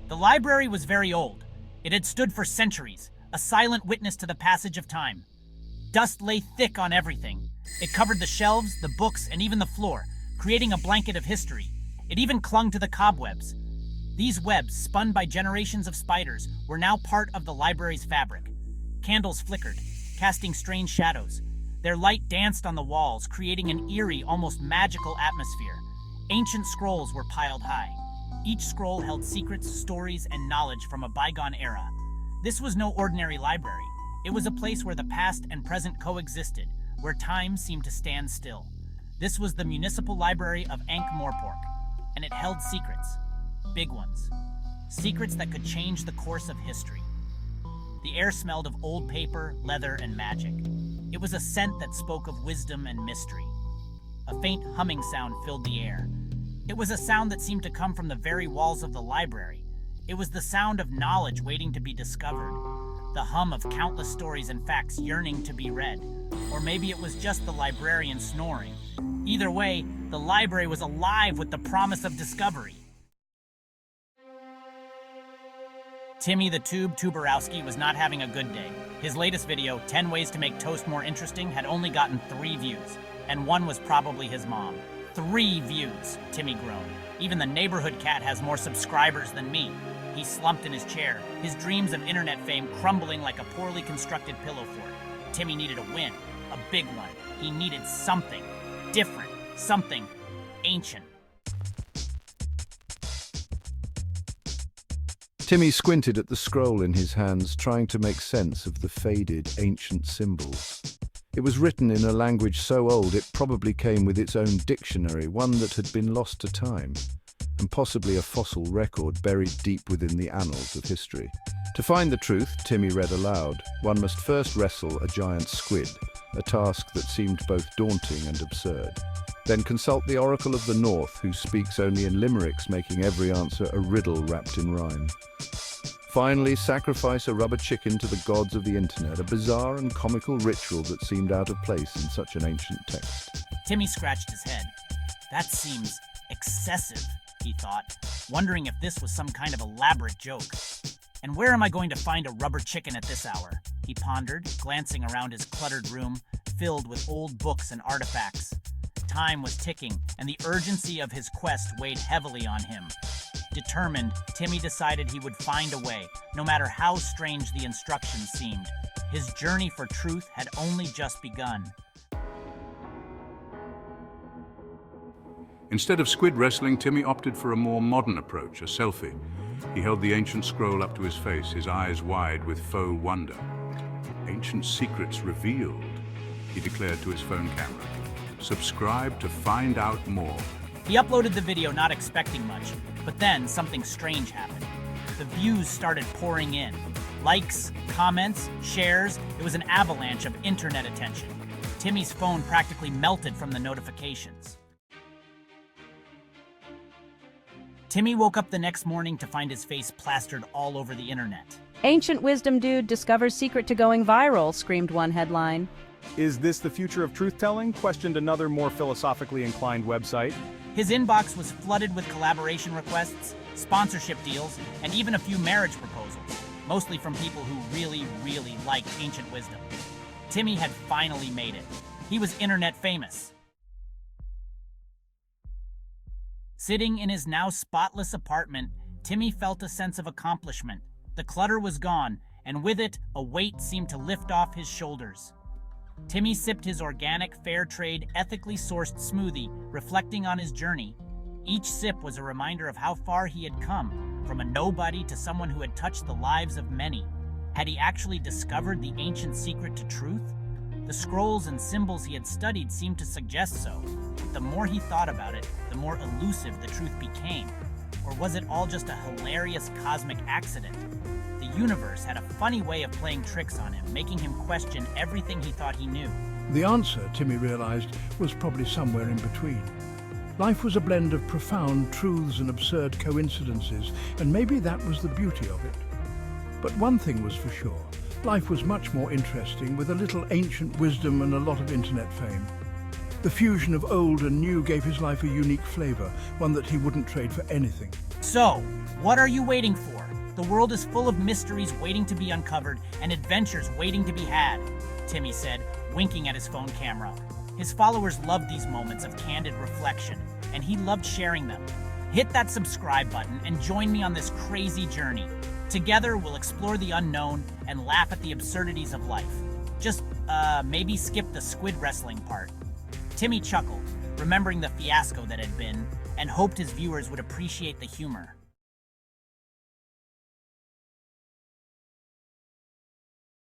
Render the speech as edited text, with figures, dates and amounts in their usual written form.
The library was very old. It had stood for centuries, a silent witness to the passage of time. Dust lay thick on everything. It covered the shelves, the books, and even the floor, creating a blanket of history. It even clung to the cobwebs. These webs, spun by generations of spiders, were now part of the library's fabric. Candles flickered, casting strange shadows. Their light danced on the walls, creating an eerie, almost magical atmosphere. Ancient scrolls were piled high. Each scroll held secrets, stories, and knowledge from a bygone era. This was no ordinary library. It was a place where the past and present coexisted, where time seemed to stand still. This was the Municipal Library of Ankh-Morpork, and it held secrets. Big ones. Secrets that could change the course of history. The air smelled of old paper, leather, and magic. It was a scent that spoke of wisdom and mystery. A faint humming sound filled the air. It was a sound that seemed to come from the very walls of the library. It was the sound of knowledge waiting to be discovered. The hum of countless stories and facts yearning to be read. Or maybe it was just the librarian snoring. Either way, the library was alive with the promise of discovery. Timmy the Tube Tuberowski was not having a good day. His latest video, 10 Ways to Make Toast More Interesting, had only gotten 3 views, and one was probably his mom. 3 views, Timmy groaned. Even the neighborhood cat has more subscribers than me. He slumped in his chair, his dreams of internet fame crumbling like a poorly constructed pillow fort. Timmy needed a win, a big one. He needed something different, something ancient. Timmy squinted at the scroll in his hands, trying to make sense of the faded, ancient symbols. It was written in a language so old it probably came with its own dictionary, one that had been lost to time, and possibly a fossil record buried deep within the annals of history. To find the truth, Timmy read aloud, one must first wrestle a giant squid, a task that seemed both daunting and absurd. Then consult the Oracle of the North, who speaks only in limericks, making every answer a riddle wrapped in rhyme. Finally, sacrifice a rubber chicken to the gods of the internet, a bizarre and comical ritual that seemed out of place in such an ancient text. Timmy scratched his head. That seems excessive, he thought, wondering if this was some kind of elaborate joke. And where am I going to find a rubber chicken at this hour? He pondered, glancing around his cluttered room, filled with old books and artifacts. Time was ticking, and the urgency of his quest weighed heavily on him. Determined, Timmy decided he would find a way, no matter how strange the instructions seemed. His journey for truth had only just begun. Instead of squid wrestling, Timmy opted for a more modern approach, a selfie. He held the ancient scroll up to his face, his eyes wide with faux wonder. "Ancient secrets revealed," he declared to his phone camera. "Subscribe to find out more." He uploaded the video not expecting much, but then something strange happened. The views started pouring in. Likes, comments, shares, it was an avalanche of internet attention. Timmy's phone practically melted from the notifications. Timmy woke up the next morning to find his face plastered all over the internet. "Ancient wisdom dude discovers secret to going viral," screamed one headline. "Is this the future of truth-telling?" questioned another more philosophically inclined website. His inbox was flooded with collaboration requests, sponsorship deals, and even a few marriage proposals, mostly from people who really liked ancient wisdom. Timmy had finally made it. He was internet famous. Sitting in his now spotless apartment, Timmy felt a sense of accomplishment. The clutter was gone, and with it, a weight seemed to lift off his shoulders. Timmy sipped his organic, fair trade, ethically sourced smoothie, reflecting on his journey. Each sip was a reminder of how far he had come, from a nobody to someone who had touched the lives of many. Had he actually discovered the ancient secret to truth? The scrolls and symbols he had studied seemed to suggest so. But the more he thought about it, the more elusive the truth became. Or was it all just a hilarious cosmic accident? The universe had a funny way of playing tricks on him, making him question everything he thought he knew. The answer, Timmy realized, was probably somewhere in between. Life was a blend of profound truths and absurd coincidences, and maybe that was the beauty of it. But one thing was for sure, life was much more interesting with a little ancient wisdom and a lot of internet fame. The fusion of old and new gave his life a unique flavor, one that he wouldn't trade for anything. So, what are you waiting for? The world is full of mysteries waiting to be uncovered and adventures waiting to be had, Timmy said, winking at his phone camera. His followers loved these moments of candid reflection, and he loved sharing them. Hit that subscribe button and join me on this crazy journey. Together, we'll explore the unknown and laugh at the absurdities of life. Just, maybe skip the squid wrestling part. Timmy chuckled, remembering the fiasco that had been, and hoped his viewers would appreciate the humor.